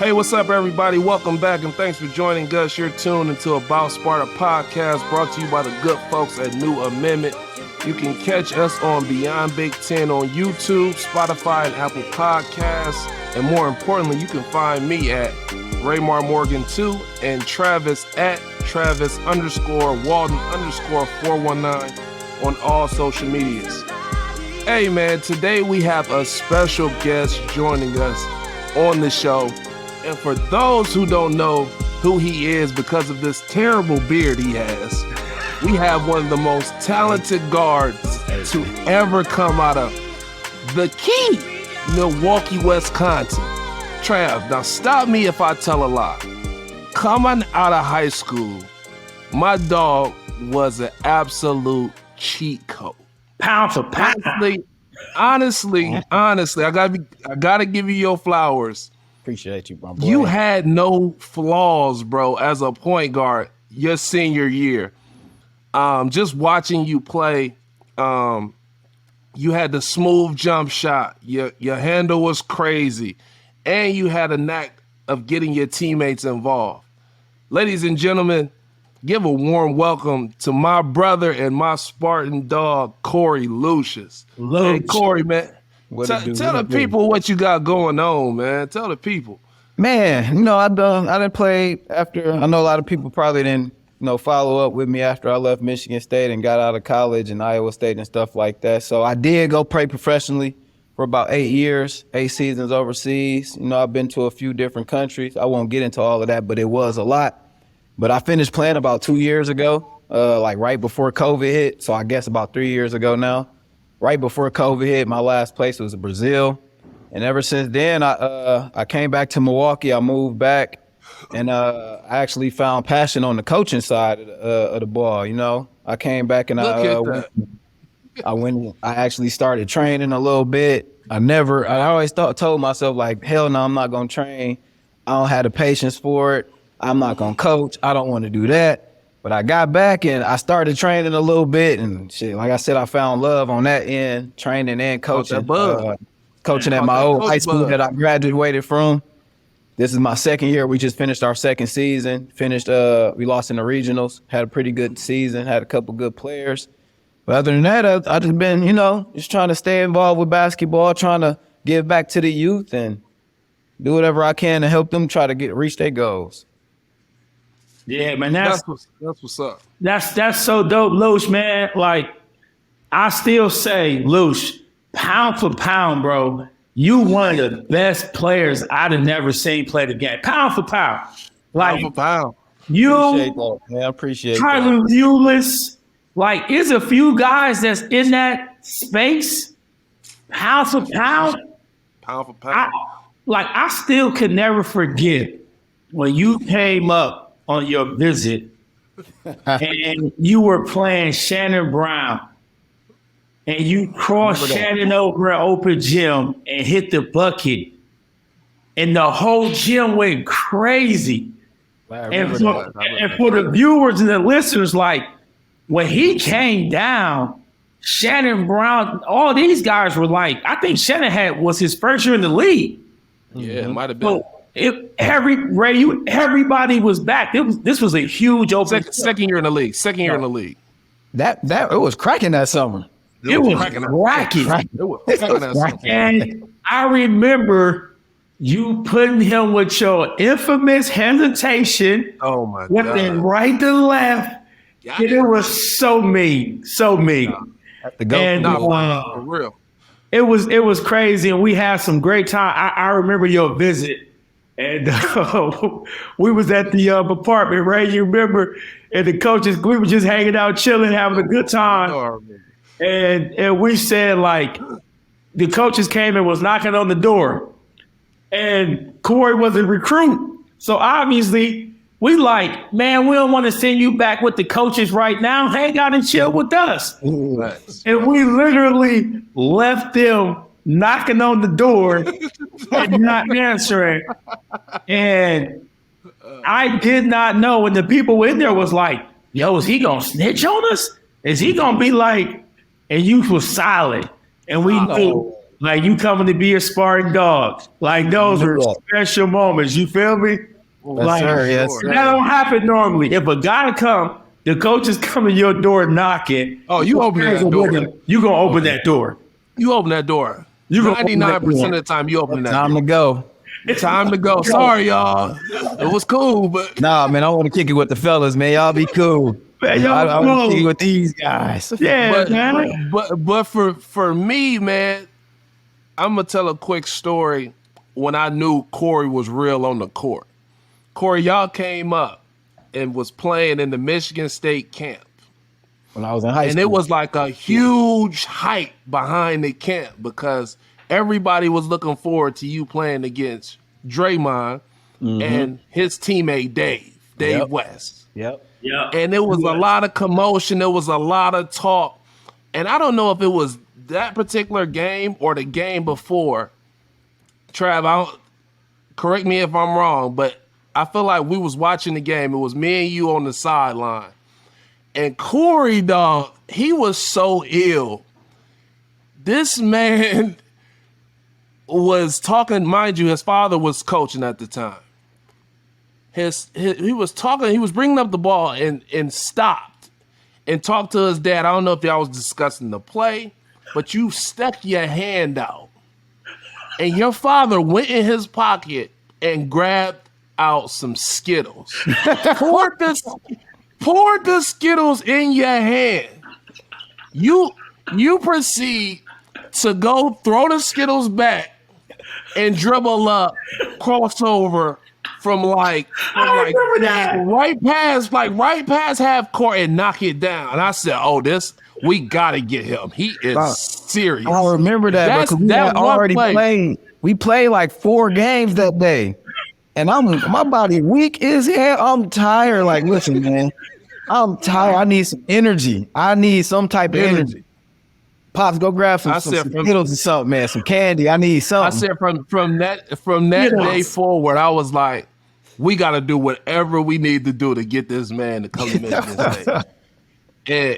Hey, what's up, everybody? Welcome back, and thanks for joining us. You're tuned into About Sparta podcast, brought to you by the good folks at New Amendment. You can catch us on Beyond Big Ten on YouTube, Spotify, and Apple Podcasts. And more importantly, you can find me at Raymar Morgan 2 and Travis at Travis_Walton_419 on all social medias. Hey, man, today we have a special guest joining us on the show. And for those who don't know who he is because of this terrible beard he has, we have one of the most talented guards to ever come out of the key, Milwaukee, Wisconsin. Trav, now stop me if I tell a lie. Coming out of high school, my dog was an absolute cheat code. Pound for pound. Honestly, I gotta give you your flowers. Appreciate you, my boy. You had no flaws, bro, as a point guard your senior year. Just watching you play, you had the smooth jump shot. Your handle was crazy. And you had a knack of getting your teammates involved. Ladies and gentlemen, give a warm welcome to my brother and my Spartan dog, Corey Lucius. Hey, Corey, man. Tell the people what you got going on, man. Tell the people. Man, I didn't play after. I know a lot of people probably didn't, follow up with me after I left Michigan State and got out of college and Iowa State and stuff like that. So I did go play professionally for about 8 years, 8 seasons overseas. I've been to a few different countries. I won't get into all of that, but it was a lot. But I finished playing about 2 years ago, like right before COVID hit. So I guess about 3 years ago now. Right before COVID hit, my last place was Brazil. And ever since then, I came back to Milwaukee. I moved back, and I actually found passion on the coaching side of the ball. I came back and I actually started training a little bit. I always told myself, like, hell no, I'm not going to train. I don't have the patience for it. I'm not going to coach. I don't want to do that. But I got back and I started training a little bit, and shit, like I said, I found love on that end, training and coaching. Coaching at my old high school that I graduated from. This is my second year. We just finished our second season. We lost in the regionals, had a pretty good season, had a couple good players. But other than that, I just been, just trying to stay involved with basketball, trying to give back to the youth and do whatever I can to help them try to reach their goals. Yeah, man, that's what's up. That's so dope, Luce, man. Like, I still say, Luce, pound for pound, bro, you one of the best players I'd have never seen play the game. Pound for pound. Like, pound for pound. You, appreciate that, man. I appreciate Tyler Ulis, like, is a few guys that's in that space. Pound for pound. Pound for pound. I still could never forget when you came up on your visit and you were playing Shannon Brown and you crossed Shannon over an open gym and hit the bucket and the whole gym went crazy. And for the viewers and the listeners, like, when he came down, Shannon Brown, all these guys were like, I think Shannon was his first year in the league. Yeah, it might have been. Everybody was back. This was a huge open second year in the league. That it was cracking that summer. It was cracking. And I remember you putting him with your infamous hesitation. Oh my God! Went right to left. And it was so mean. For real. It was crazy, and we had some great time. I remember your visit. And we was at the apartment, right? You remember? And the coaches, we were just hanging out, chilling, having a good time. And we said, like, the coaches came and was knocking on the door. And Corey was a recruit. So obviously, we like, man, we don't want to send you back with the coaches right now. Hang out and chill with us. Nice. And we literally left them knocking on the door and not answering. And I did not know. And the people in there was like, yo, is he going to snitch on us? Is he going to be like, and you was silent. And we knew Like you coming to be a Spartan dog. Like those are special moments. You feel me? Yes, sir. Yes, sir. That don't happen normally. If a guy come, the coach is coming your door knocking. Oh, you open that door. You gonna open that door. You open that door. 99% of the time you open that door. Time to go. Time to go. Sorry, y'all. It was cool, but Nah, man, I want to kick it with the fellas, man. Y'all be cool. Man, I want to kick it with these guys. Yeah, man. But for me, man, I'm gonna tell a quick story when I knew Corey was real on the court. Corey, y'all came up and was playing in the Michigan State camp. When I was in high school. And it was like a huge hype behind the camp because everybody was looking forward to you playing against Draymond and his teammate Dave West. Yep. Yeah. And there was a lot of commotion. There was a lot of talk. And I don't know if it was that particular game or the game before. Trav, correct me if I'm wrong, but I feel like we was watching the game. It was me and you on the sideline. And Corey, dog, he was so ill. This man was talking, mind you, his father was coaching at the time. He was talking, he was bringing up the ball and stopped and talked to his dad. I don't know if y'all was discussing the play, but you stuck your hand out. And your father went in his pocket and grabbed out some Skittles. poured the Skittles in your hand. You proceed to go throw the Skittles back and dribble up, crossover from right past half court and knock it down. And I said, "Oh, we gotta get him. He is serious." I remember that because we had already played. We played like 4 games that day, and my body weak as hell. I'm tired. Like, listen, man, I'm tired. I need some energy. I need some type of energy. Pops, go grab some Skittles or something, man. Some candy. I need something. I said from that day forward, I was like, we got to do whatever we need to do to get this man to come to Michigan State.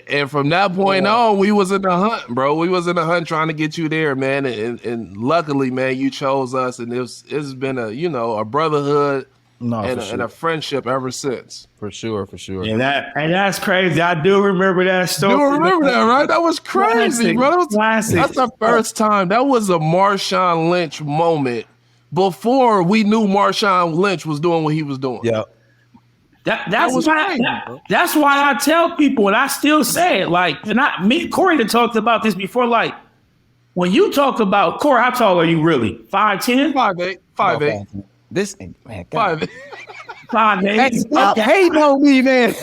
And from that point on, we was in the hunt, bro. We was in the hunt trying to get you there, man. And luckily, man, you chose us, and it's been a brotherhood and a friendship ever since. For sure. And that's crazy. I do remember that story. You remember that, right? That was crazy, bro. Classic. That's the first time. That was a Marshawn Lynch moment before we knew Marshawn Lynch was doing what he was doing. Yeah. That's why I tell people, and I still say it, like, and Corey had talked about this before, like, when you talk about, Corey, how tall are you really? 5'10"? 5'8". 5'8". This ain't, man, God. 5'8". 5'8". Stop hating on me, man.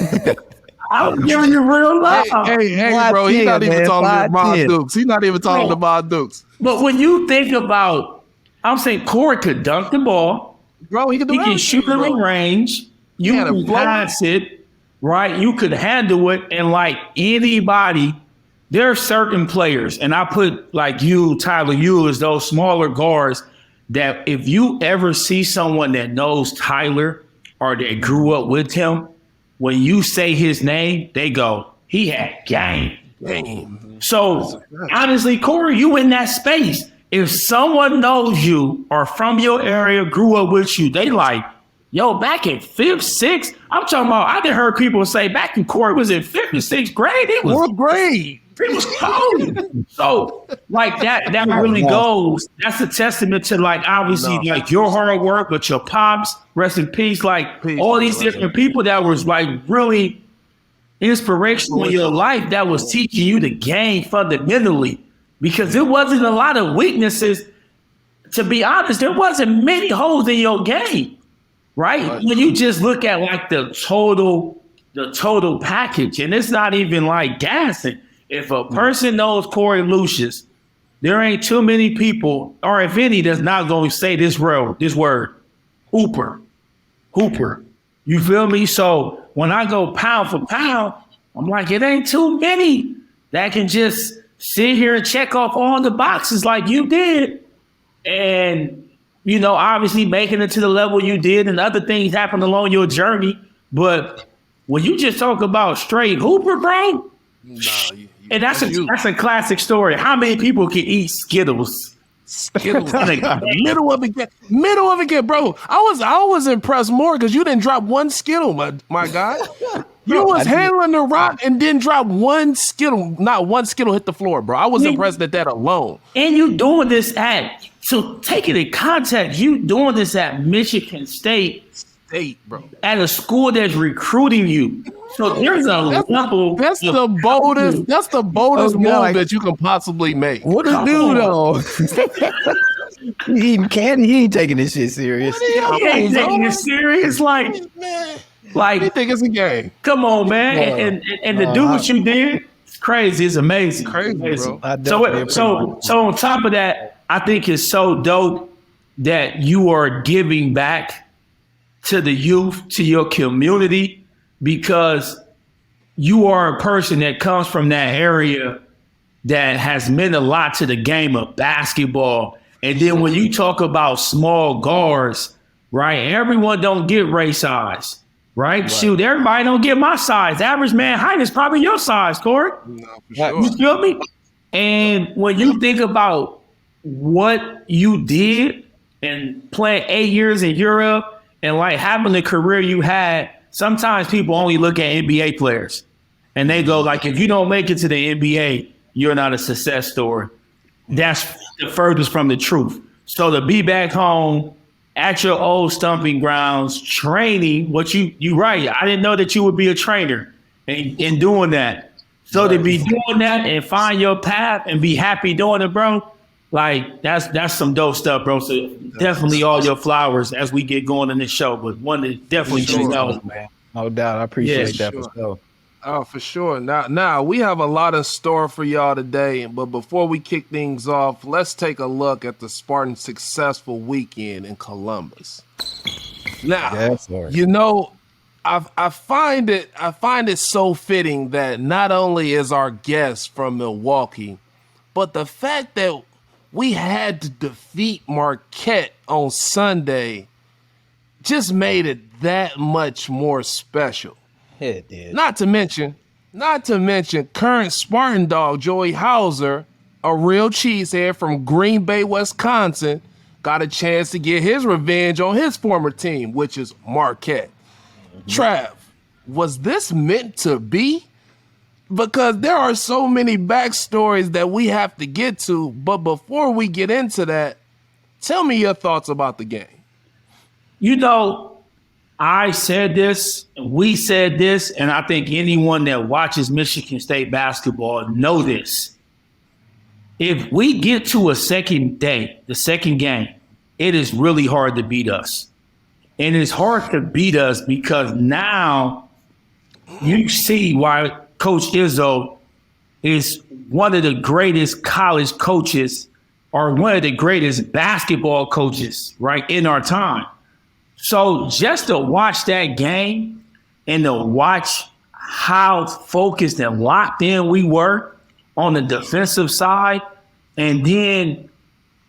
I'm giving you real love. Hey, bro, he's not even talking to Bob Dukes. He's not even talking to Bob Dukes. But when you think about, I'm saying Corey could dunk the ball. Bro, he can shoot it in range. You can pass it, right? You could handle it. And like anybody, there are certain players, and I put like you, Tyler, you as those smaller guards that if you ever see someone that knows Tyler or that grew up with him, when you say his name, they go, he had game. So honestly, Corey, you in that space. If someone knows you or from your area, grew up with you, they like, yo, back in 5th, 6th, I'm talking about, I done heard people say back in Corey was in 5th and 6th grade. It was 4th grade. It was cold. So like that really goes, that's a testament to like, obviously like your hard work, but your pops, rest in peace, like all these different people that was like really inspirational in your life that was teaching you the game fundamentally, because there wasn't a lot of weaknesses. To be honest, there wasn't many holes in your game, right? When you just look at like the total package, and it's not even like gassing. If a person knows Corey Lucius, there ain't too many people, or if any, that's not going to say this word, Hooper. You feel me? So when I go pound for pound, I'm like, it ain't too many that can just sit here and check off all the boxes like you did. And, obviously making it to the level you did and other things happened along your journey. But when you just talk about straight Hooper, bro, and that's a classic story. How many people can eat Skittles Skittles in the middle of the game, bro. I was impressed more because you didn't drop one Skittle, my guy. You was handling the rock and didn't drop one Skittle. Not one Skittle hit the floor, bro. I was impressed at that alone. And you doing this so take it in context, you doing this at Michigan State, Bro. at a school that's recruiting you. So there's a level. That's the boldest move that you can possibly make. What a dude though. He eating candy. He ain't taking this shit serious. He ain't taking it serious. Like You think it's a game? come on, man. And to do what you did, it's crazy. It's amazing. Crazy, bro. So on top of that, I think it's so dope that you are giving back to the youth, to your community, because you are a person that comes from that area that has meant a lot to the game of basketball. And then when you talk about small guards, right? Everyone don't get Ray size, right? Shoot, everybody don't get my size. The average man height is probably your size, Corey. No, for sure. You feel me? And when you think about what you did and playing 8 years in Europe and like having the career you had, sometimes people only look at NBA players and they go like, if you don't make it to the NBA, you're not a success story. That's the furthest from the truth. So to be back home at your old stomping grounds, training, you right. I didn't know that you would be a trainer in doing that. So to be doing that and find your path and be happy doing it, bro, like that's some dope stuff, bro. So definitely all your flowers as we get going in this show, but one that definitely should know, man. No doubt. I appreciate that for sure. Oh, for sure. Now we have a lot in store for y'all today, but before we kick things off, let's take a look at the Spartans' successful weekend in Columbus. Now, you know, I find it so fitting that not only is our guest from Milwaukee, but the fact that we had to defeat Marquette on Sunday just made it that much more special. It did. Not to mention, current Spartan dog Joey Hauser, a real cheesehead from Green Bay, Wisconsin, got a chance to get his revenge on his former team, which is Marquette. Trav, was this meant to be? Because there are so many backstories that we have to get to, but before we get into that, tell me your thoughts about the game. You know, I said this, we said this, and I think anyone that watches Michigan State basketball know this. If we get to a the second game, it is really hard to beat us. And it's hard to beat us because now you see why Coach Izzo is one of the greatest college coaches or one of the greatest basketball coaches, right, in our time. So just to watch that game and to watch how focused and locked in we were on the defensive side, and then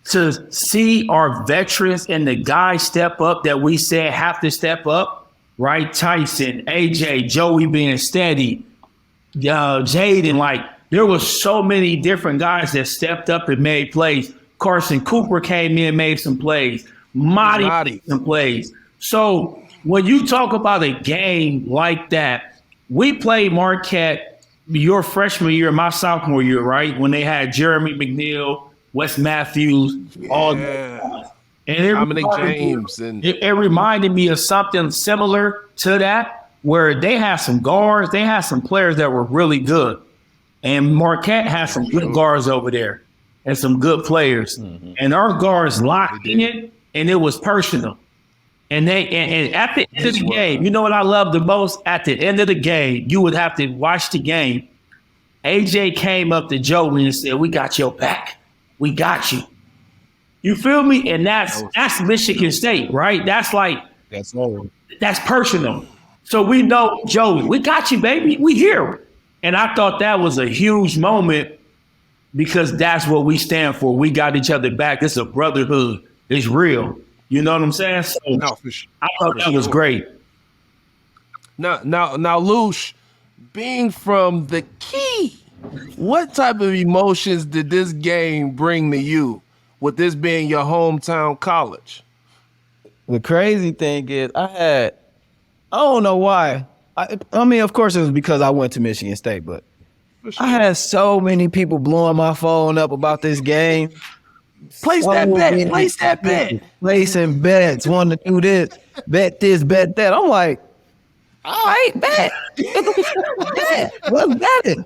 to see our veterans and the guys step up that we said have to step up, right? Tyson, AJ, Joey being steady, Jaden, like there was so many different guys that stepped up and made plays. Carson Cooper came in, made some plays. Marty made some plays. So when you talk about a game like that, we played Marquette your freshman year, my sophomore year, right? When they had Jeremy McNeil, Wes Matthews, all that. And Dominic James. It reminded me of something similar to that, where they had some guards, they had some players that were really good. And Marquette had some good guards over there and some good players. Mm-hmm. And our guards locked in it, and it was personal. And at the end of the game, you know what I love the most? At the end of the game, you would have to watch the game. AJ came up to Joey and said, "We got your back. We got you." You feel me? And that's Michigan State, right? That's personal. So we know, Joey, we got you, baby. We here. And I thought that was a huge moment because that's what we stand for. We got each other back. It's a brotherhood. It's real. You know what I'm saying? So no, for sure. I thought that was great. Now, Lush, being from the Key, what type of emotions did this game bring to you? with this being your hometown college? The crazy thing is, I don't know why. I mean, of course, it was because I went to Michigan State, but I had so many people blowing my phone up about this game. Place that bet. Place that bet. Placing bets, wanting to do this, bet that. I'm like, all right, bet. Bet. Let's bet it.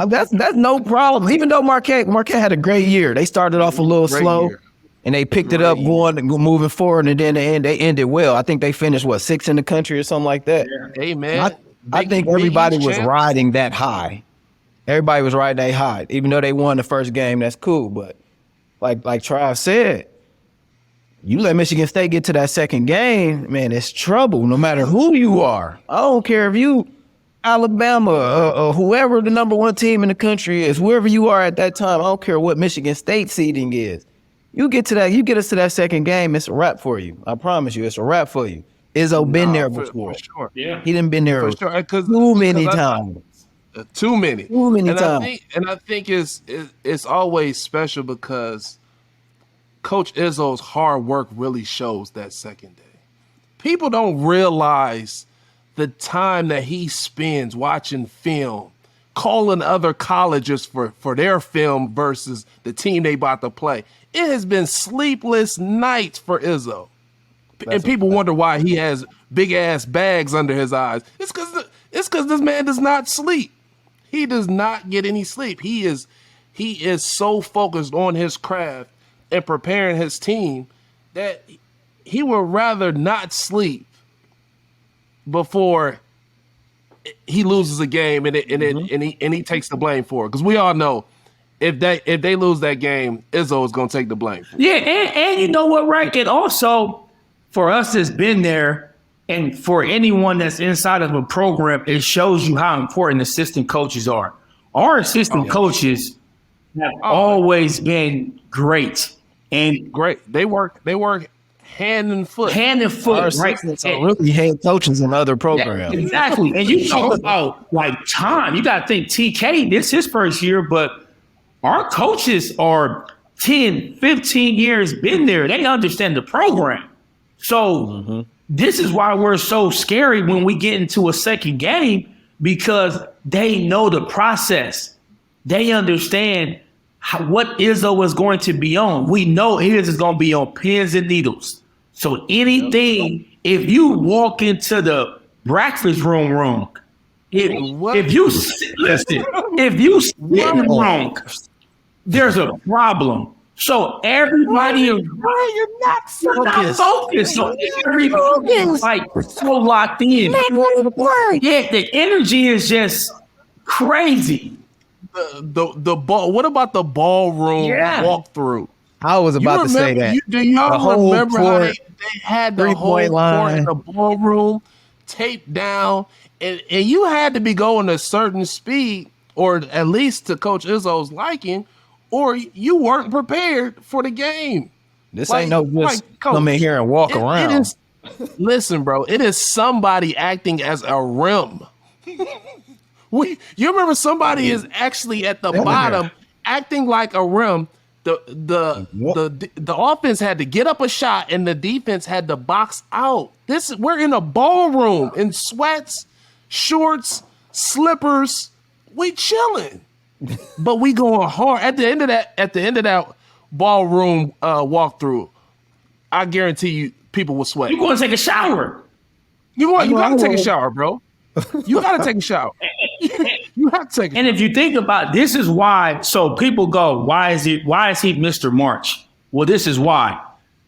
That's no problem. Even though Marquette had a great year. They started off a little slow. Year. And they picked it up moving forward, and then they ended well. I think they finished, 6th in the country or something like that. Hey, man. I think everybody was riding that high. Everybody was riding that high. Even though they won the first game, that's cool. But like Trav said, you let Michigan State get to that second game, man, it's trouble no matter who you are. I don't care if you Alabama or whoever the number one team in the country is, whoever you are at that time, I don't care what Michigan State seeding is. You get us to that second game, it's a wrap for you. I promise you, it's a wrap for you. Izzo been there before. For sure. Yeah. He done been there For sure. too many times. Too many times. I think it's always special because Coach Izzo's hard work really shows that second day. People don't realize the time that he spends watching film, calling other colleges for their film versus the team they about to play. It has been sleepless nights for Izzo. And people wonder why he has big ass bags under his eyes. It's because this man does not sleep. He does not get any sleep. He is so focused on his craft and preparing his team that he would rather not sleep before he loses a game and he takes the blame for it. Because we all know if they lose that game, Izzo is gonna take the blame for it. Yeah, and you know what, right? And also for us that's been there, and for anyone that's inside of a program, it shows you how important assistant coaches are. Our assistant coaches have always been great. And great. They work hand and foot. Our right? Are really head coaches in other programs. Exactly. And you talk about like time. You got to think TK, this is his first year, but our coaches are 10, 15 years been there. They understand the program. So this is why we're so scary when we get into a second game, because they know the process. They understand what Izzo is going to be on. We know his is going to be on pins and needles. So anything, if you walk into the breakfast room wrong, if you sitting wrong, there's a problem. So everybody is you're not focused. So everybody's like so locked in. Yeah, the energy is just crazy. The ball. What about the ballroom walkthrough? I was about to say that. Do y'all remember how they had the whole court in the ballroom taped down, and you had to be going a certain speed, or at least to Coach Izzo's liking, or you weren't prepared for the game. This ain't no just come in here and walk around. Listen, bro, it is somebody acting as a rim. You remember somebody is actually at the bottom acting like a rim. The offense had to get up a shot and the defense had to box out. We're in a ballroom in sweats, shorts, slippers. We chilling. But we going hard. At the end of that ballroom walkthrough, I guarantee you people will sweat. You going to take a shower. You got to take a shower, bro. You got to take a shower. You have to take a shower. And if you think about this is why, so people go, why is he Mr. March? Well, this is why.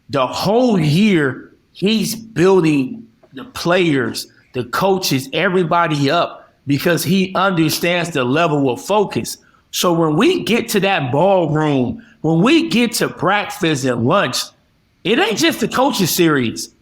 The whole year, he's building the players, the coaches, everybody up because he understands the level of focus. So when we get to that ballroom, when we get to breakfast and lunch, it ain't just the coaches series.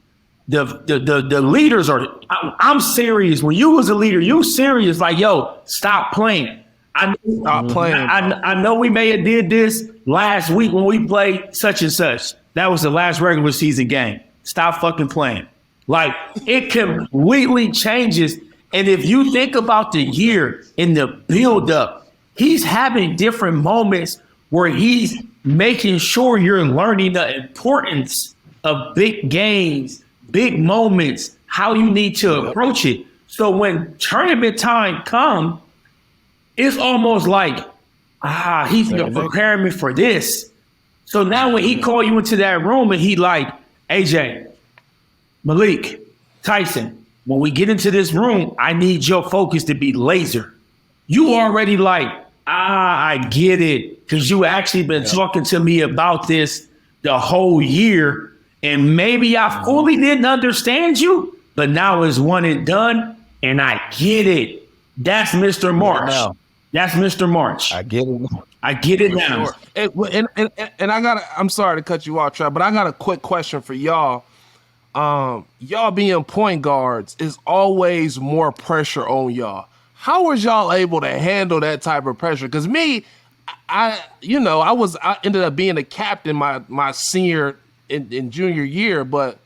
The leaders are, I'm serious. When you was a leader, you serious. Like, yo, stop playing. Stop playing. I know we may have did this last week when we played such and such. That was the last regular season game. Stop fucking playing. Like, it completely changes. And if you think about the year in the build-up, he's having different moments where he's making sure you're learning the importance of big games, big moments, how you need to approach it. So when tournament time comes, it's almost like, he's gonna prepare me for this. So now when he call you into that room and he like, AJ, Malik, Tyson, when we get into this room, I need your focus to be laser. You already like, I get it. Because you actually been talking to me about this the whole year. And maybe I fully didn't understand you, but now it's one and done. And I get it. That's Mr. March. That's Mr. March. I get it. I get it now. Sure. And I'm sorry to cut you off, Trav, but I got a quick question for y'all. Y'all being point guards is always more pressure on y'all. How was y'all able to handle that type of pressure? Because me, I ended up being a captain my senior and junior year, but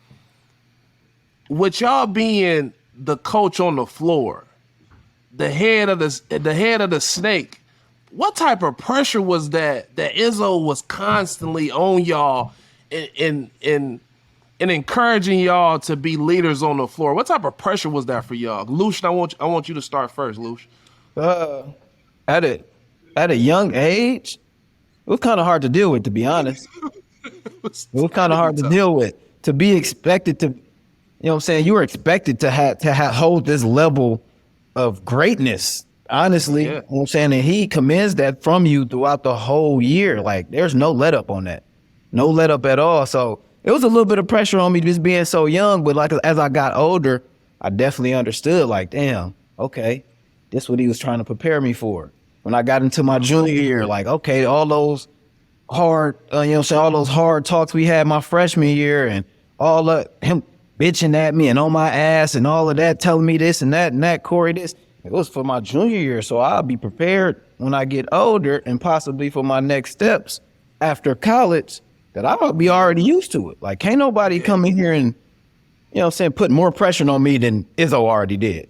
with y'all being the coach on the floor, the head of the snake, what type of pressure was that Izzo was constantly on y'all in encouraging y'all to be leaders on the floor? What type of pressure was that for y'all? Lucian, I want you to start first, Lucian. At a young age, it was kind of hard to deal with, to be honest. It was kind of hard to deal with. To be expected to, you know what I'm saying? You were expected to hold this level of greatness, honestly. You know what I'm saying? And he commends that from you throughout the whole year. Like, there's no let up on that. No let up at all. So it was a little bit of pressure on me just being so young. But like, as I got older, I definitely understood, like, damn, okay, this is what he was trying to prepare me for. When I got into my junior year, like, okay, all those hard, all those hard talks we had my freshman year, and all of him bitching at me and on my ass and all of that, telling me this and that, Corey, this. It was for my junior year, so I'll be prepared when I get older and possibly for my next steps after college, that I'll be already used to it. Like, can't nobody come in here and, put more pressure on me than Izzo already did.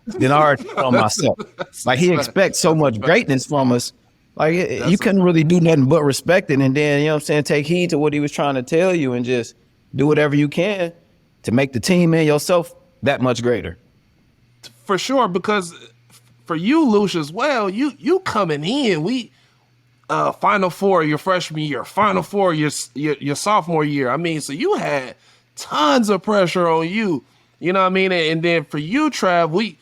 Than I already put on myself. Like, he expects so much greatness from us. Like, you couldn't really do nothing but respect it, and then, take heed to what he was trying to tell you and just do whatever you can to make the team and yourself that much greater. For sure, because for you, Lucia, as well, you coming in, we Final Four your freshman year, Final Four your sophomore year. I mean, so you had tons of pressure on you. You know what I mean? And then for you, Trav,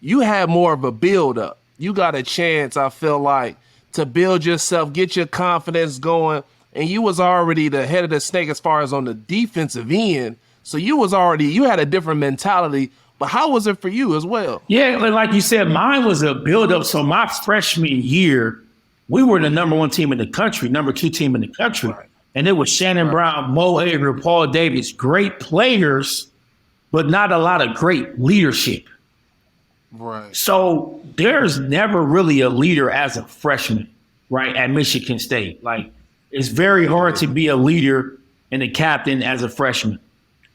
you had more of a build up. You got a chance, I feel like, to build yourself, get your confidence going, and you was already the head of the snake as far as on the defensive end. So you had a different mentality. But how was it for you as well? Yeah, like you said, mine was a build-up. So my freshman year, we were the number 1 team in the country, number 2 team in the country. Right. And it was Shannon Brown, Mo Ager, Paul Davis, great players, but not a lot of great leadership. Right. So there's never really a leader as a freshman, right, at Michigan State. Like, it's very hard to be a leader and a captain as a freshman.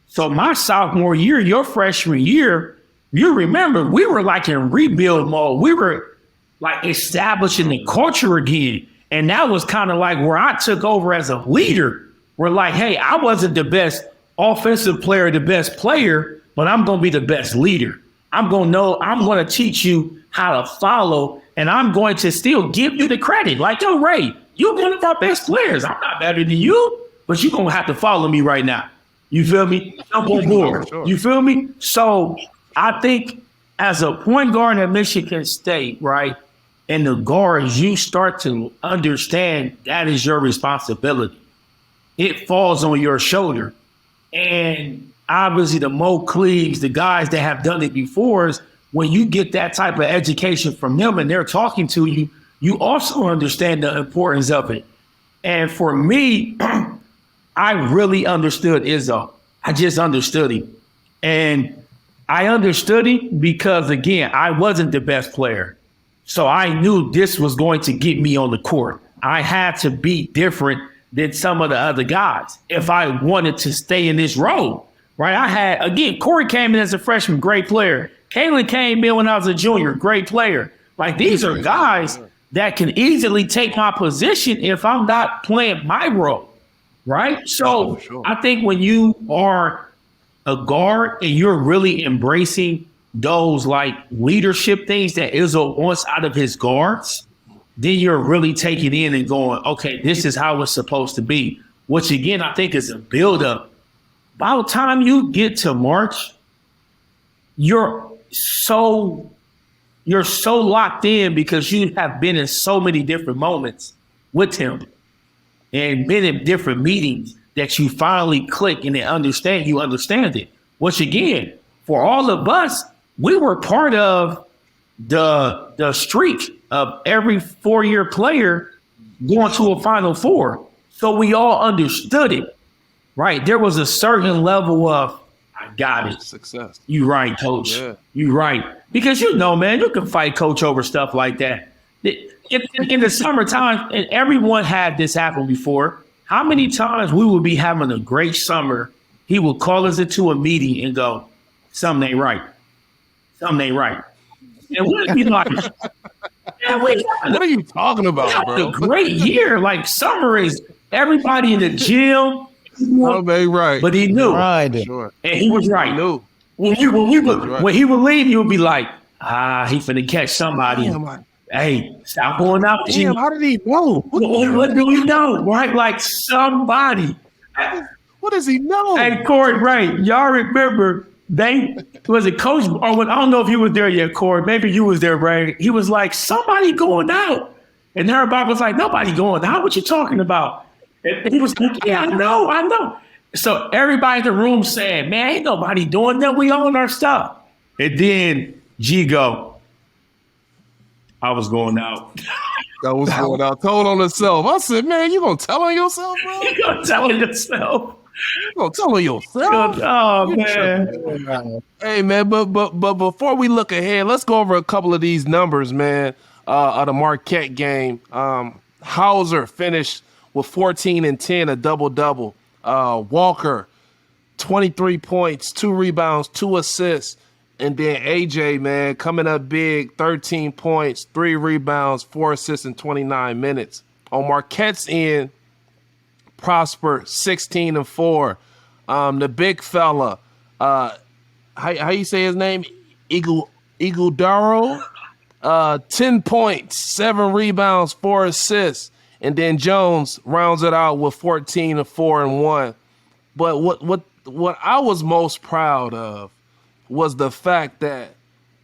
So my sophomore year, your freshman year, you remember, we were like in rebuild mode. We were like establishing the culture again. And that was kind of like where I took over as a leader. We're like, hey, I wasn't the best offensive player, the best player, but I'm going to be the best leader. I'm going to teach you how to follow, and I'm going to still give you the credit. Like, yo, Ray, you're one of our best players. I'm not better than you, but you're going to have to follow me right now. You feel me? Jump on board. Sure. You feel me? So I think as a point guard at Michigan State, right, and the guards, you start to understand that is your responsibility. It falls on your shoulder. And obviously the Mo Cleaves, the guys that have done it before, is when you get that type of education from them and they're talking to you, you also understand the importance of it. And for me, I really understood Izzo. I just understood him. And I understood him because, again, I wasn't the best player. So I knew this was going to get me on the court. I had to be different than some of the other guys if I wanted to stay in this role, right? I had, again, Corey came in as a freshman, great player. Kalen came in when I was a junior, great player. Like, these are guys that can easily take my position if I'm not playing my role, right? So sure. I think when you are a guard and you're really embracing those like leadership things that Izzo wants out of his guards, then you're really taking in and going, okay, this is how it's supposed to be. Which again, I think is a buildup. By the time you get to March, you're so locked in because you have been in so many different moments with him and been in different meetings that you finally click and you understand it. Which again, for all of us, we were part of the streak of every 4-year player going to a Final Four. So we all understood it, right? There was a certain level of, I got it. Success. You right, coach. Yeah. You right. Because man, you can fight coach over stuff like that. In the summertime, and everyone had this happen before, how many times we would be having a great summer, he would call us into a meeting and go, something ain't right. Something ain't right. And we'd be like, man, what are you talking about, bro? A great year. Like summer is everybody in the gym. Right. But he knew. Right. Sure. And he was right. He knew. When he would leave, he would be like, he finna catch somebody. Damn, hey, stop going out. Damn, how did he know? What do we know? Right? Like somebody. What does he know? Hey, Corey, right. Y'all remember was it Coach, or I don't know if you was there yet, Corey. Maybe you was there, right? He was like, somebody going out. And everybody was like, nobody going out. What you talking about? And he was like, yeah, I know. So everybody in the room said, man, ain't nobody doing that. We own our stuff. And then G go, I was going out. Told on himself. I said, man, you gonna tell on yourself, bro? You gonna tell on yourself? You gonna tell on yourself? Oh, man. Hey, man, but before we look ahead, let's go over a couple of these numbers, man, of the Marquette game. Hauser finished with 14 and 10, a double-double. Walker, 23 points, 2 rebounds, 2 assists. And then AJ, man, coming up big, 13 points, 3 rebounds, 4 assists in 29 minutes. On Marquette's end, Prosper, 16 and 4. The big fella, how you say his name? Iguodaro, 10 points, 7 rebounds, 4 assists. And then Jones rounds it out with 14 and 4 and 1. But what I was most proud of was the fact that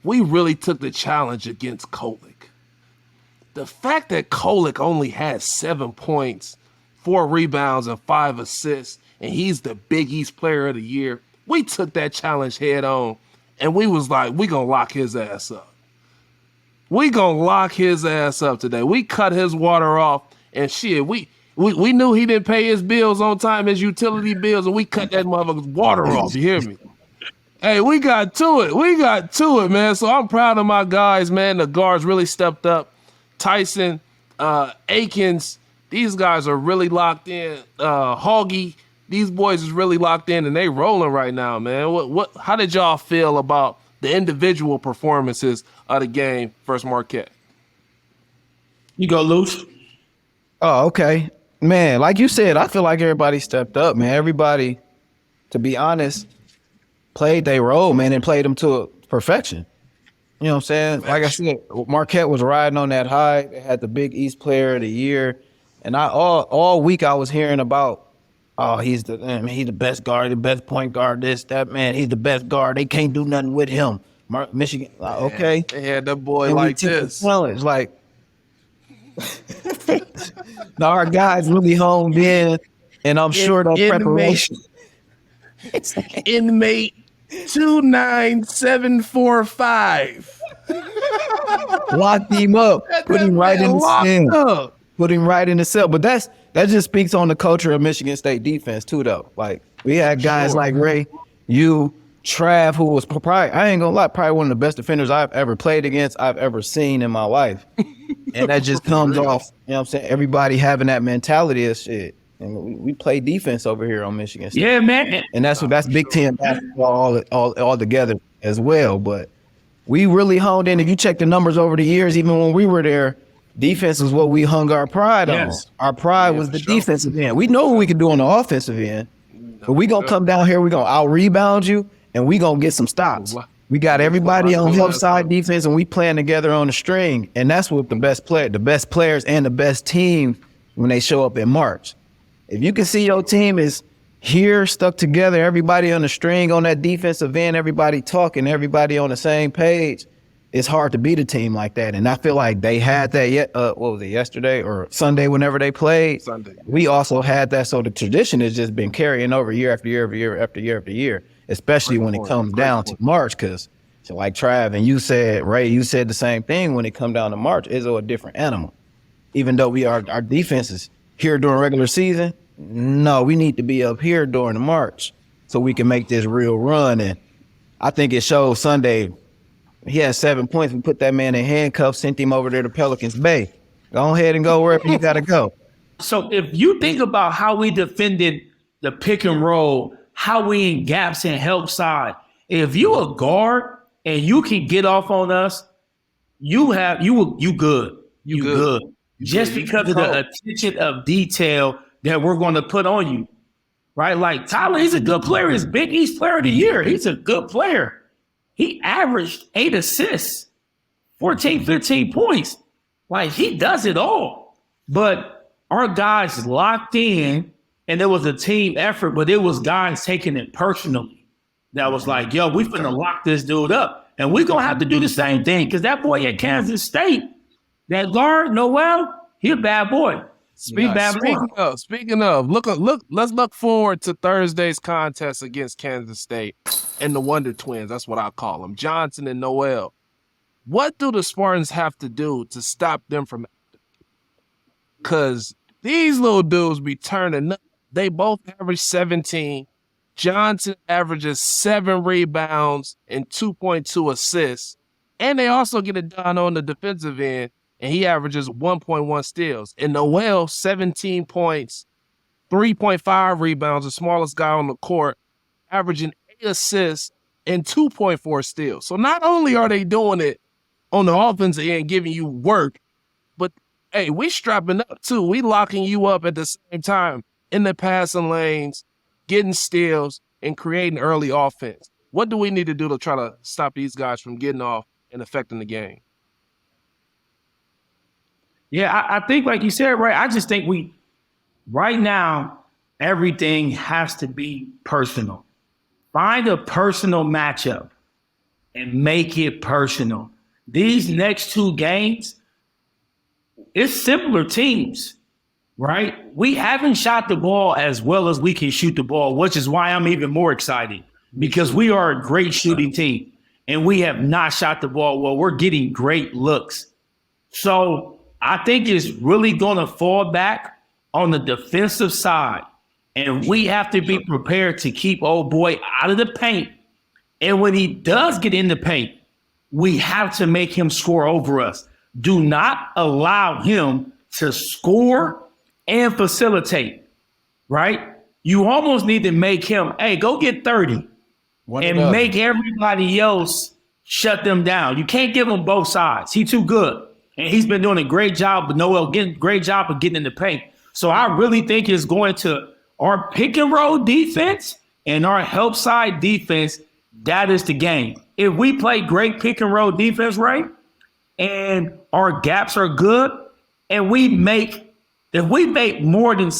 we really took the challenge against Kolek. The fact that Kolek only had 7 points, 4 rebounds, and 5 assists, and he's the Big East Player of the Year, we took that challenge head on, and we was like, we gonna lock his ass up. We gonna lock his ass up today. We cut his water off, and shit, we knew he didn't pay his bills on time, his utility bills, and we cut that motherfucker's water off. You hear me? Hey, we got to it, man. So I'm proud of my guys, man. The guards really stepped up. Tyson, Akins, these guys are really locked in. Hoggy, these boys is really locked in, and they rolling right now, man. How did y'all feel about the individual performances of the game versus Marquette? You go, Luce. Oh, okay. Man, like you said, I feel like everybody stepped up, man. Everybody, to be honest, played their role, man, and played them to perfection. You know what I'm saying? Like I said, Marquette was riding on that high. They had the Big East Player of the Year. And all week I was hearing about, he's the best guard, the best point guard, this, that, man. He's the best guard. They can't do nothing with him. Michigan, okay. They had that boy like this. Well, it's like, now our guys really honed in, and I'm sure the preparation. It's inmate 29745. Locked him up, put him right in the cell. Put him right in the cell. But that just speaks on the culture of Michigan State defense too, though. Like we had guys like Ray, Trav, who was probably, I ain't gonna lie, probably one of the best defenders I've ever played against, I've ever seen in my life. And that just comes off, you know what I'm saying? Everybody having that mentality of shit. And we play defense over here on Michigan State. Yeah, man. And that's Big Ten basketball all together as well. But we really honed in. If you check the numbers over the years, even when we were there, defense was what we hung our pride Yes. on. Our pride was for the sure. defensive end. We know what we can do on the offensive end, but we gonna come down here, we gonna out rebound you, and we gonna get some stops. We got everybody on help side defense, and we playing together on the string, and that's what the best players and the best team when they show up in March. If you can see your team is here, stuck together, everybody on the string on that defensive end, everybody talking, everybody on the same page, it's hard to beat a team like that. And I feel like they had that what was it, yesterday or Sunday, whenever they played. Sunday. We also had that. So the tradition has just been carrying over year after year after year after year after year, especially when it comes down to March. Because so like Trav and you said, Ray, you said the same thing when it come down to March. Izzo a different animal. Even though our defense is here during regular season, no, we need to be up here during the March so we can make this real run. And I think it showed Sunday. He had 7 points. We put that man in handcuffs, sent him over there to Pelicans Bay. Go ahead and go wherever you got to go. So if you think about how we defended the pick and roll, how we in gaps and help side, if you a guard and you can get off on us, you good. You good. Just because of the attention of detail that we're going to put on you, right? Like Tyler, he's a good player. He's Big East Player of the Year. He's a good player. He averaged 8 assists, 14, 15 points. Like, he does it all. But our guys locked in, and it was a team effort, but it was guys taking it personally. That was like, yo, we finna lock this dude up. And we're going to have to do the same thing because that boy at Kansas State, that guard, Noel, he a bad boy. Speaking of, let's look forward to Thursday's contest against Kansas State and the Wonder Twins. That's what I call them, Johnson and Noel. What do the Spartans have to do to stop them from? Because these little dudes be turning up. They both average 17. Johnson averages 7 rebounds and 2.2 assists. And they also get it done on the defensive end, and he averages 1.1 steals. And Noel, 17 points, 3.5 rebounds, the smallest guy on the court, averaging 8 assists and 2.4 steals. So not only are they doing it on the offensive end, giving you work, but, hey, we strapping up too. We locking you up at the same time in the passing lanes, getting steals, and creating early offense. What do we need to do to try to stop these guys from getting off and affecting the game? Yeah, I think, like you said, right, I just think right now, everything has to be personal. Find a personal matchup and make it personal. These next 2 games, it's simpler teams, right? We haven't shot the ball as well as we can shoot the ball, which is why I'm even more excited because we are a great shooting team and we have not shot the ball well. We're getting great looks. So I think it's really going to fall back on the defensive side. And we have to be prepared to keep old boy out of the paint. And when he does get in the paint, we have to make him score over us. Do not allow him to score and facilitate, right? You almost need to make him, hey, go get 30 and make everybody else shut them down. You can't give him both sides. He's too good. And he's been doing a great job, but Noel great job of getting in the paint. So I really think it's going to our pick and roll defense and our help side defense. That is the game. If we play great pick and roll defense, right, and our gaps are good, and if we make more than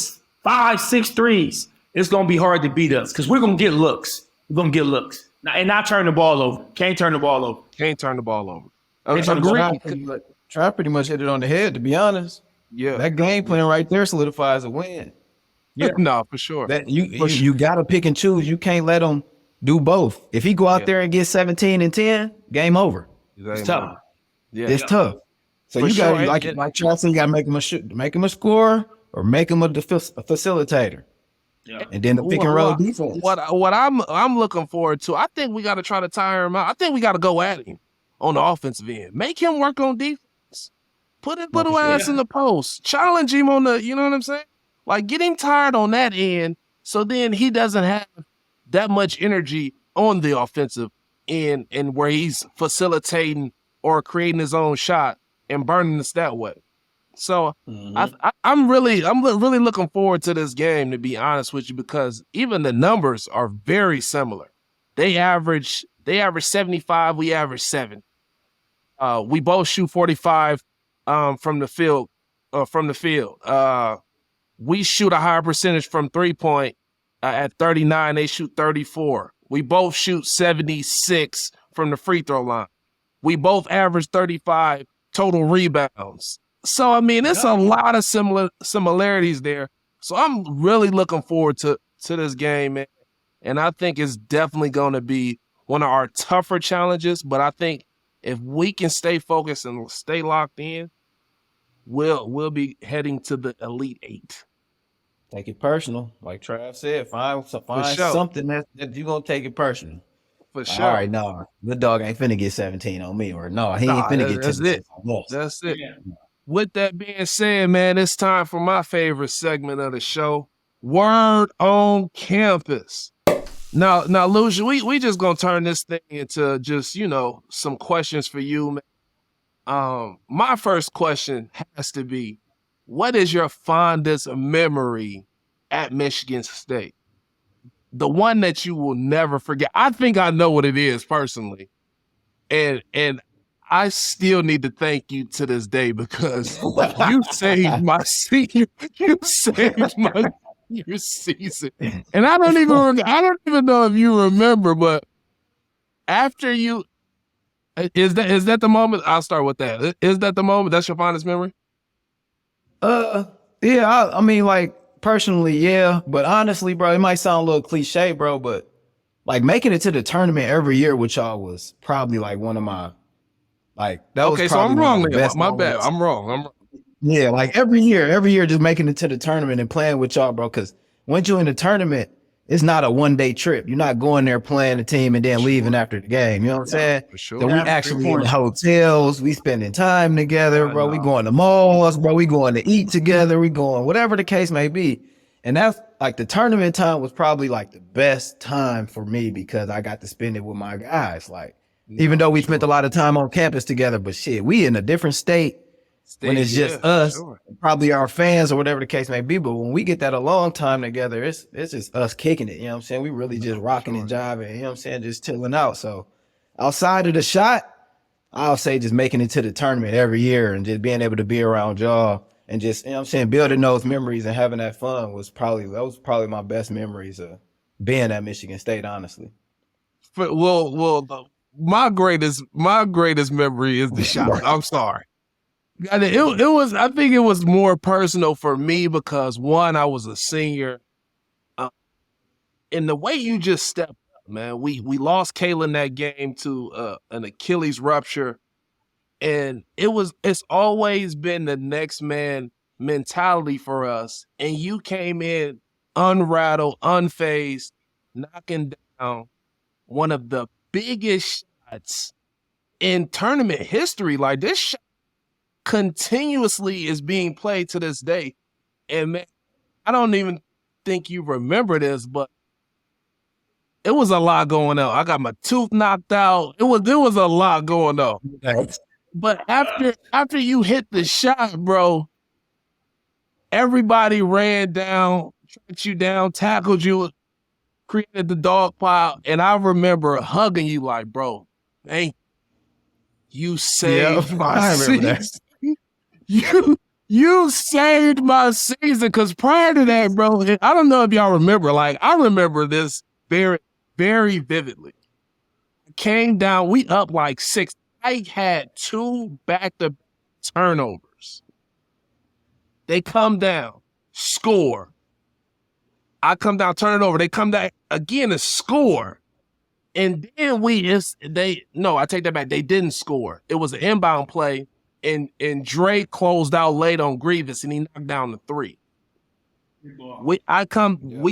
5, 6 threes, it's going to be hard to beat us because we're going to get looks. We're going to get looks. And not turn the ball over. Can't turn the ball over. Agree. Trav pretty much hit it on the head, to be honest. Yeah. That game plan right there solidifies a win. Yeah. No, for sure. That you got to pick and choose. You can't let him do both. If he go out there and get 17 and 10, game over. It's tough. Yeah. It's tough. So you got to, like Charleston, you got to make him a scorer or make him a facilitator. Yeah. And then the pick and roll defense. What I'm looking forward to, I think we got to try to tire him out. I think we got to go at him on the offensive end. Make him work on defense. Put his little ass in the post. Challenge him on the, you know what I'm saying? Like, get him tired on that end so then he doesn't have that much energy on the offensive end and where he's facilitating or creating his own shot and burning us that way. So Mhm. I'm really looking forward to this game, to be honest with you, because even the numbers are very similar. They average 75, we average 7. We both shoot 45 from the field. We shoot a higher percentage from 3-point at 39. They shoot 34. We both shoot 76 from the free throw line. We both average 35 total rebounds. So, I mean, it's a lot of similarities there. So I'm really looking forward to this game, man. And I think it's definitely going to be one of our tougher challenges. But I think if we can stay focused and stay locked in, we'll be heading to the Elite Eight. Take it personal, like Trav said. Find sure. something that you're gonna take it personal. For Like, sure. all right, no, the dog ain't finna get 17 on me, or no, he ain't finna get 10 assists on us. That's it. Yeah. With that being said, man, it's time for my favorite segment of the show, Word on Campus. Now, Lucia, we just gonna turn this thing into just, some questions for you, man. My first question has to be, what is your fondest memory at Michigan State? The one that you will never forget. I think I know what it is personally. And I still need to thank you to this day because you saved my senior, you saved my senior season. And I don't even know if you remember, but after you, is that the moment? I'll start with that. Is that the moment? That's your fondest memory? Yeah, I mean, like, personally, yeah, but honestly, bro, it might sound a little cliche, bro, but like making it to the tournament every year with y'all was probably like one of my, like, that was Okay, so probably I'm one of wrong my there. best My bad. moments. I'm wrong. Yeah, like every year, just making it to the tournament and playing with y'all, bro. Because once you're in the tournament, it's not a 1-day trip. You're not going there playing the team and then leaving after the game. You know what I'm saying? For sure. So we actually in the hotels. We spending time together, bro. We going to malls, bro. We going to eat together. We going whatever the case may be. And that's like the tournament time was probably like the best time for me because I got to spend it with my guys. Like, even though we spent a lot of time on campus together, but shit, we in a different state. When it's just us, probably our fans or whatever the case may be. But when we get that a long time together, it's just us kicking it. You know what I'm saying? We really just rocking and jiving. You know what I'm saying? Just chilling out. So outside of the shot, I'll say just making it to the tournament every year and just being able to be around y'all and just, you know what I'm saying, building those memories and having that fun was probably my best memories of being at Michigan State, honestly. My greatest memory is the shot. I'm sorry. It was. I think it was more personal for me because one, I was a senior, and the way you just stepped up, man. We lost Kalen that game to an Achilles rupture, and it's always been the next man mentality for us. And you came in unrattled, unfazed, knocking down one of the biggest shots in tournament history. Like this shot continuously is being played to this day. And man, I don't even think you remember this, but it was a lot going on. I got my tooth knocked out. There was a lot going on. But after you hit the shot, bro, everybody ran down, tracked you down, tackled you, created the dog pile, and I remember hugging you like, bro, thank you saved my season. You saved my season because prior to that, bro, I don't know if y'all remember. Like I remember this very, very vividly. I came down, we up like 6. I had 2 back-to-back turnovers. They come down, score. I come down, turn it over. They come down again and score. And then I take that back. They didn't score. It was an inbound play. And Drake closed out late on Grievous, and he knocked down the 3. We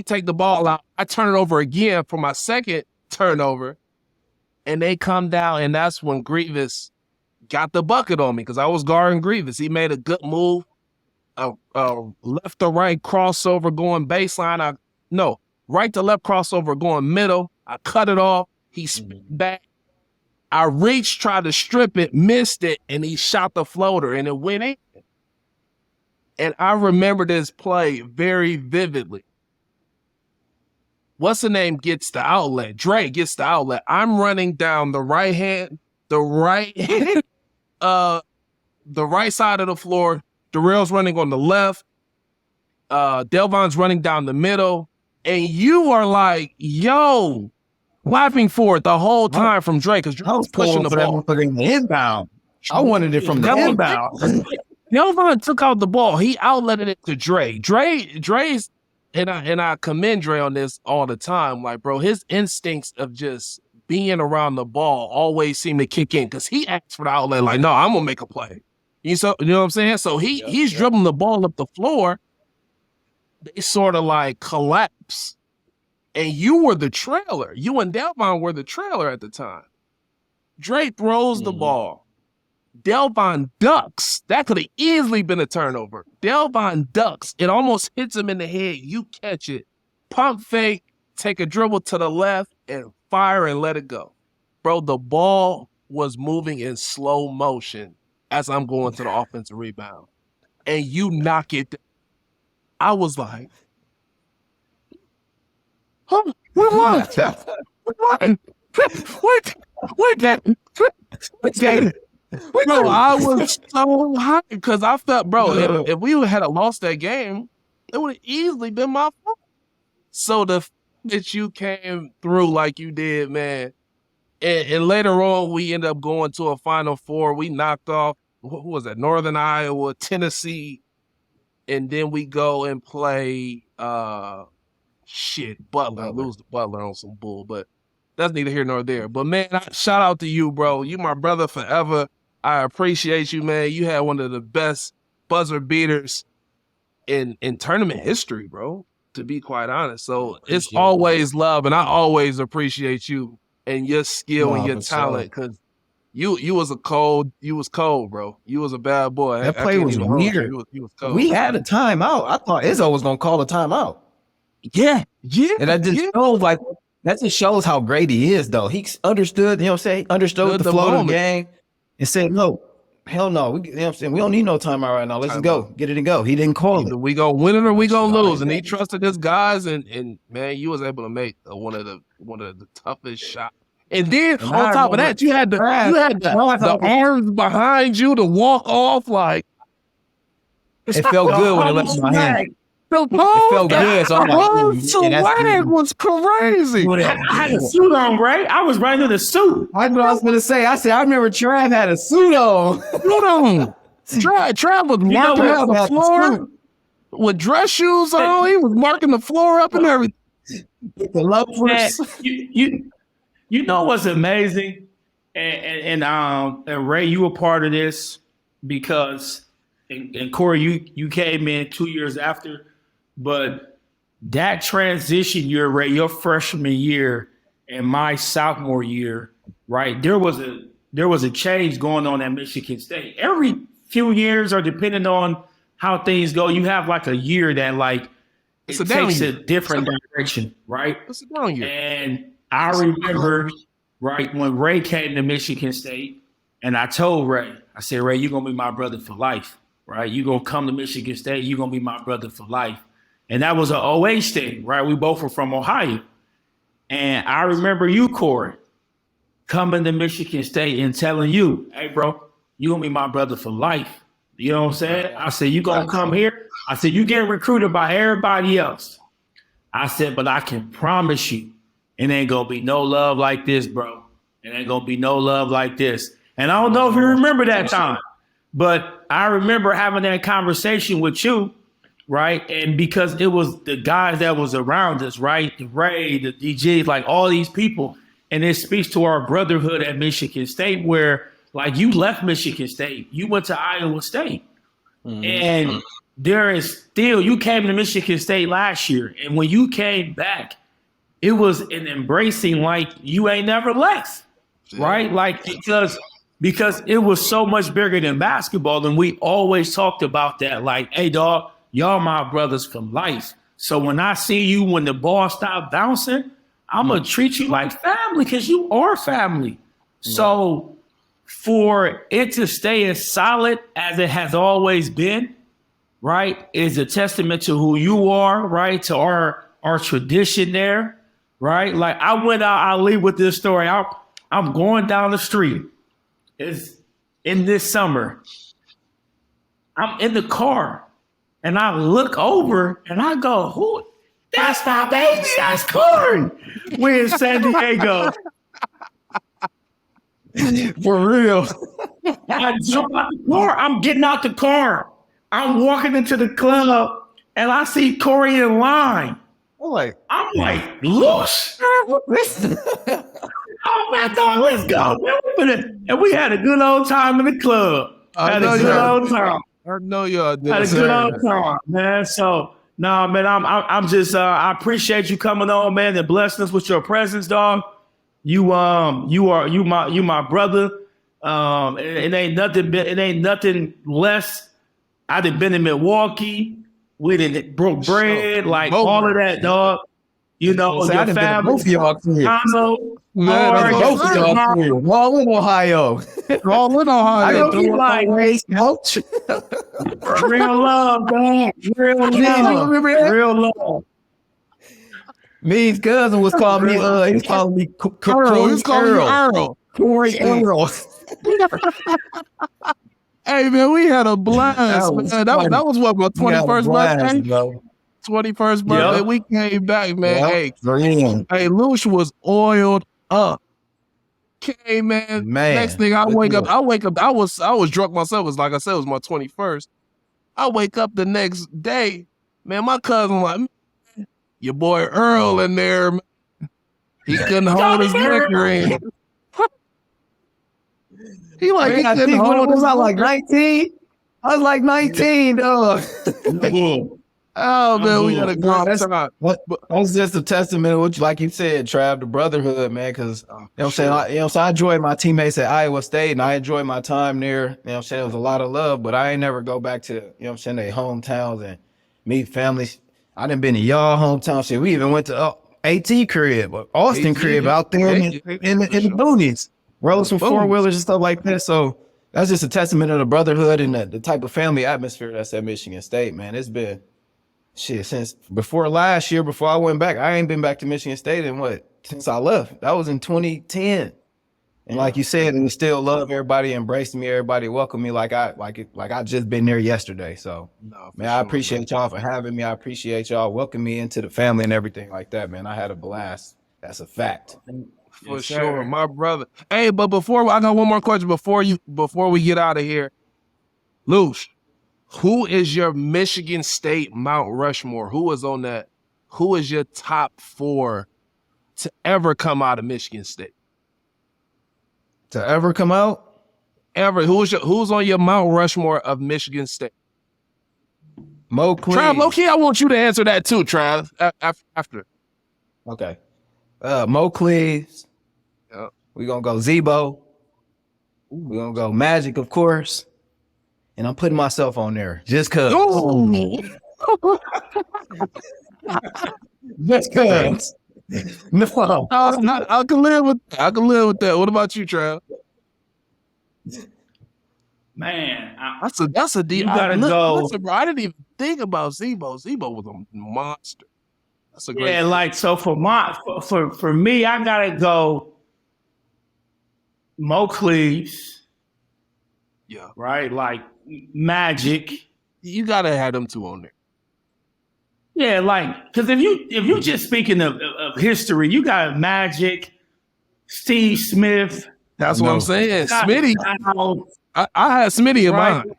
take the ball out. I turn it over again for my second turnover, and they come down, and that's when Grievous got the bucket on me because I was guarding Grievous. He made a good move, left to right crossover going baseline. Right to left crossover going middle. I cut it off. He spit back. I reached, tried to strip it, missed it, and he shot the floater, and it went in. And I remember this play very vividly. What's the name gets the outlet? Dre gets the outlet. I'm running down the right the right side of the floor. Darrell's running on the left. Delvon's running down the middle. And you are like, yo, clapping for it the whole time from Dre because Dre was pushing the ball. Putting the inbound. I wanted it from the inbound. Delvon took out the ball. He outletted it to Dre. Dre's, and I commend Dre on this all the time. Like, bro, his instincts of just being around the ball always seem to kick in because he asks for the outlet. Like, no, I'm gonna make a play. You know what I'm saying? So he's dribbling the ball up the floor. They sort of like collapse, and you were the trailer. You and Delvon were the trailer at the time. Dre throws the ball. Delvon ducks. That could have easily been a turnover. Delvon ducks. It almost hits him in the head. You catch it. Pump fake, take a dribble to the left, and fire and let it go. Bro, the ball was moving in slow motion as I'm going to the offensive rebound. And you knock it. I was like, huh? What was that? Bro, I was so hot because I felt, bro, if we had lost that game, it would have easily been my fault. So the that you came through like you did, man, and later on we ended up going to a Final Four. We knocked off, who was that, Northern Iowa, Tennessee, and then we go and play, Butler. Lose to Butler on some bull, but that's neither here nor there. But, man, shout out to you, bro. You my brother forever. I appreciate you, man. You had one of the best buzzer beaters in tournament history, bro, to be quite honest. So it's always love, and I always appreciate you and your skill and your talent because you was cold, bro. You was a bad boy. That play was weird. You was cold. We had a timeout. I thought Izzo was going to call a timeout. Yeah. And that just shows, like, that just shows how great he is, though. He understood, you know what I'm saying? Understood the flow of the game and said, no, hell no. You know what I'm saying? We don't need no timeout right now. Let's just go. Get it and go. He didn't call it. We gonna win it or we gonna lose. And he trusted his guys and man, you was able to make one of the toughest shots. And then on top of that, you had the arms behind you to walk off like it felt good when it left my hand. It felt good. So I'm like, swag was crazy. I had a suit on, right? I was right in the suit. I know what I was going to say. I said, I remember Trav had a suit on. Trav was marking out the floor with dress shoes on. He was marking the floor up and everything. The lovers. You know what's amazing? And Ray, you were part of this because, and Corey, you came in 2 years after. But that transition year, Ray, your freshman year and my sophomore year, right? There was a change going on at Michigan State. Every few years, or depending on how things go, you have like a year that like it takes a different direction, right? It's a down year. And I remember, right, when Ray came to Michigan State, and I told Ray, I said, Ray, you're gonna be my brother for life, right? You're gonna come to Michigan State, you're gonna be my brother for life. And that was an OH thing, right? We both were from Ohio. And I remember you, Corey, coming to Michigan State and telling you, hey, bro, you're going to be my brother for life. You know what I'm saying? I said, you going to come here? I said, you get recruited by everybody else. I said, but I can promise you, it ain't going to be no love like this, bro. It ain't going to be no love like this. And I don't know if you remember that time, but I remember having that conversation with you. Right. And because it was the guys that was around us, right? The Ray, the DJs, like all these people. And it speaks to our brotherhood at Michigan State, where like you left Michigan State, you went to Iowa State. Mm-hmm. And there is still, you came to Michigan State last year. And when you came back, it was an embracing like you ain't never left. Right. Like because it was so much bigger than basketball. And we always talked about that. Like, hey, dog. Y'all my brothers for life. So when I see you when the ball stop bouncing, I'm going to treat you like family because you are family. So for it to stay as solid as it has always been, right, is a testament to who you are, right, to our tradition there, right? Like I went out, I'll leave with this story. I'm going down the street. It's in this summer. I'm in the car and I look over and I go, who? That's my baby. That's Corey. We're in San Diego. For real. I jump out the car. I'm getting out the car. I'm walking into the club and I see Corey in line. I'm like, loose. Oh, man, dog, let's go. And we had a good old time in the club. Had a good old time. I know y'all did. Had a good old time, man. So, no, man, I'm just, I appreciate you coming on, man, and blessing us with your presence, dog. You my brother. It ain't nothing less. I done been in Milwaukee. We done broke bread, like all of that, dog. You know, your family. Both of y'all Congo, both of y'all all in Ohio. All in Ohio. I don't be like real love, man. Real love. Me's cousin was calling me. He was calling me Earl. He was calling you Earl. Corey Earl. Hey man, we had a blast. That was what, my 21st birthday? 21st birthday. Yep. We came back, man. Yep. Hey, Lush was oiled up. Okay, man. Next thing I wake up. I was drunk myself. It was like I said, it was my 21st. I wake up the next day, man. My cousin like, your boy Earl in there, man. He couldn't hold his liquor in. He couldn't hold his. Was I like 19? I was like 19, dog. Oh man, we had a good time. That's just a testament, which, like you said, Trav, the brotherhood, man. Because you know what I'm saying. I enjoyed my teammates at Iowa State, and I enjoyed my time there. You know what I'm saying. It was a lot of love, but I ain't never go back to, you know what I'm saying, their hometowns and meet families. I done been to y'all hometown shit. We even went to AT crib, Austin crib out there in the boonies. Rode some four-wheelers and stuff like that. So that's just a testament of the brotherhood and the type of family atmosphere that's at Michigan State, man. It's been shit since before last year, before I went back. I ain't been back to Michigan State since I left. That was in 2010. And like you said, and still love everybody, embraced me, everybody welcomed me like I just been there yesterday. So man, I appreciate y'all for having me. I appreciate y'all welcoming me into the family and everything like that, man. I had a blast. That's a fact. For sure, my brother. Hey, but I got one more question before we get out of here. Lush, who is your Michigan State Mount Rushmore? Who is on that? Who is your top 4 to ever come out of Michigan State? To ever come out? Ever. Who's on your Mount Rushmore of Michigan State? Mo Cleaves. Trav, low-key, I want you to answer that too, Trav, after. Okay. Mo Cleaves. Yep. We're going to go Zebo. We're going to go Magic, of course. And I'm putting myself on there just because. Just because. No. I can live with that. What about you, Trav? Man, That's a deep. You gotta go. Listen, bro, I didn't even think about Zebo. Zebo was a monster. That's a great. Yeah, like so for me, I gotta go Mo Cleaves. Yeah. Right? Like Magic. You gotta have them two on there. Yeah, like because if you just speaking of history, you got Magic, Steve Smith. That's what I'm saying. Smitty. I had Smitty in mind.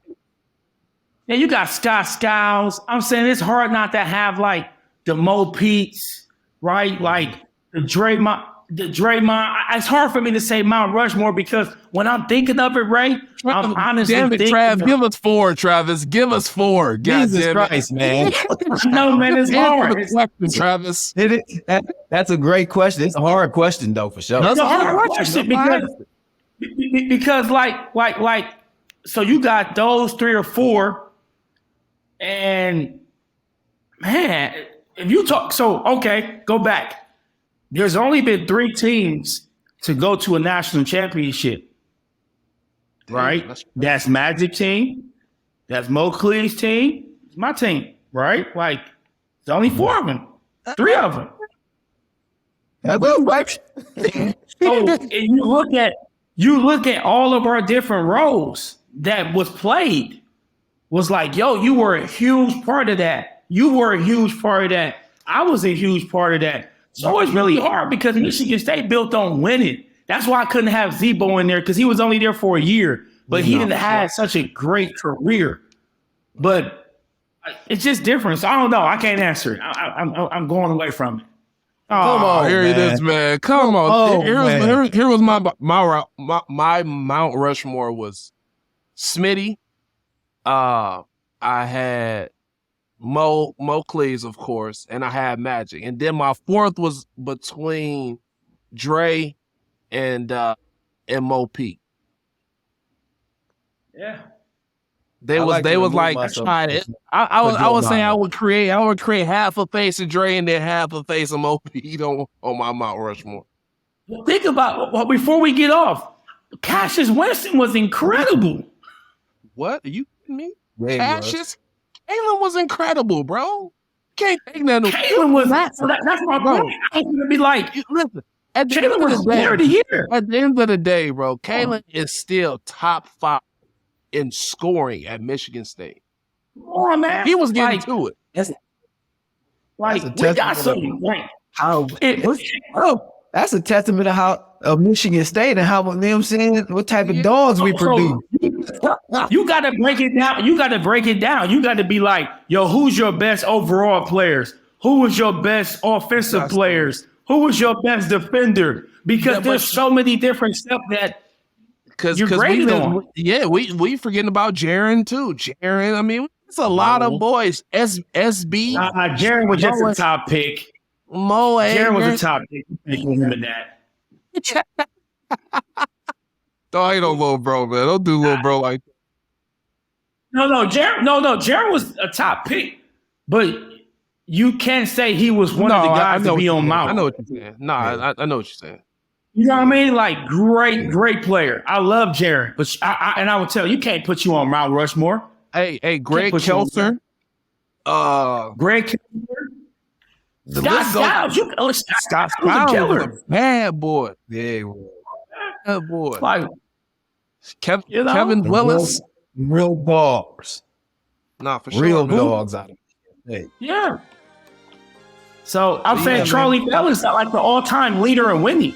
Yeah, you got Scott Skiles. I'm saying it's hard not to have like the Mo Peets, right? Like the Draymond. It's hard for me to say Mount Rushmore because when I'm thinking of it, right, I'm honestly damn it, Trav, give us 4, Travis. Give us 4. God Jesus damn it. Christ, man. No, man, it's hard. Question, Travis. That's a great question. It's a hard question, though, for sure. It's a hard question because like, so you got those 3 or 4, and man, if you talk, so okay, go back. There's only been 3 teams to go to a national championship, right? That's Magic team, that's Mo Cleaves team, my team, right? Like, there's only 4 of them, 3 of them. That's right. So and you look at all of our different roles that was played. Was like, yo, you were a huge part of that. You were a huge part of that. I was a huge part of that. So it's really hard because Michigan State built on winning. That's why I couldn't have Zebo in there because he was only there for a year. But he didn't have such a great career. But it's just different. So I don't know. I can't answer it. I'm going away from it. Come on, here it is, man. Come on. Here was my Mount Rushmore was Smitty. I had Mo Cleaves, of course, and I had Magic. And then my 4th was between Dre and Mo P. Yeah. I was saying I would create half a face of Dre and then half a face of Mo P on my Mount Rushmore. Think about before we get off. Cassius Winston was incredible. What? Are you kidding me? Yeah, Cassius? Kalen was incredible, bro. Can't take nothing. Kalen was that. So that's my point. I'm gonna be like, listen. At the Kalen was player of the year. At the end of the day, bro, Kalen is still top 5 in scoring at Michigan State. Come on, man. He was getting to it. That's we got something. that's a testament of Michigan State and how, you know what I'm saying, what type of dogs we produce. You got to break it down. You got to be like, yo, who's your best overall players? Who was your best offensive players? Who was your best defender? Because there's so many different stuff that you're graded on. Yeah, we forgetting about Jaren too. Jaren, I mean, it's a lot of boys. SB. Jaren was just a top pick. Jaren was a top pick. Remember that. Don't hate on little bro, man. Don't do little bro like that. No, Jaren was a top pick, but you can't say he was one of the guys to be on Mount. I know what you're saying. No, I know what you're saying. You know what I mean? Like, great player. I love Jaren, but I would tell you can't put you on Mount Rushmore. Hey, Greg Kelser. Greg Kelser. Scott Skiles. Scott Skiles was a bad boy. Yeah, bad boy. Like, Kevin Willis. Real dogs. Nah, for sure. Real dogs out of it. Yeah. So I'm saying Charlie Bell is like the all-time leader in winning.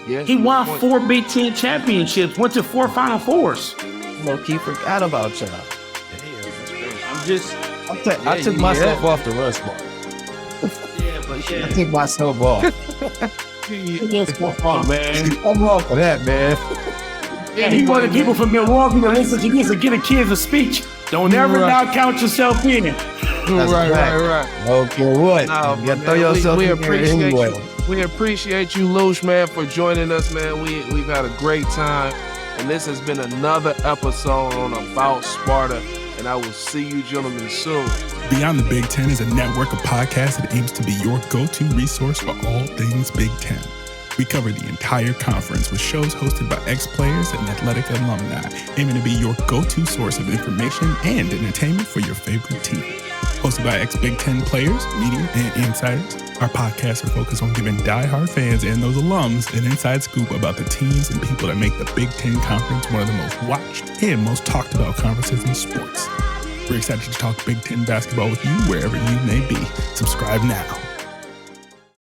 Yeah, he won 4 Big Ten championships, went to 4 Final Fours. Low-key forgot about y'all. I took myself off the Rushmore. I took myself off. Man. I'm off for that, man. Yeah, he wanted people from Milwaukee to listen to this and give the kids a speech. Don't ever now count yourself in. Right. Okay, what? No, you gotta throw yourself in there anyway. We appreciate you, Lush, man, for joining us, man. We've had a great time, and this has been another episode on About Sparta, and I will see you gentlemen soon. Beyond the Big Ten is a network of podcasts that aims to be your go-to resource for all things Big Ten. We cover the entire conference with shows hosted by ex-players and athletic alumni, aiming to be your go-to source of information and entertainment for your favorite team. Hosted by ex-Big Ten players, media, and insiders, our podcasts are focused on giving diehard fans and those alums an inside scoop about the teams and people that make the Big Ten Conference one of the most watched and most talked about conferences in sports. We're excited to talk Big Ten basketball with you wherever you may be. Subscribe now.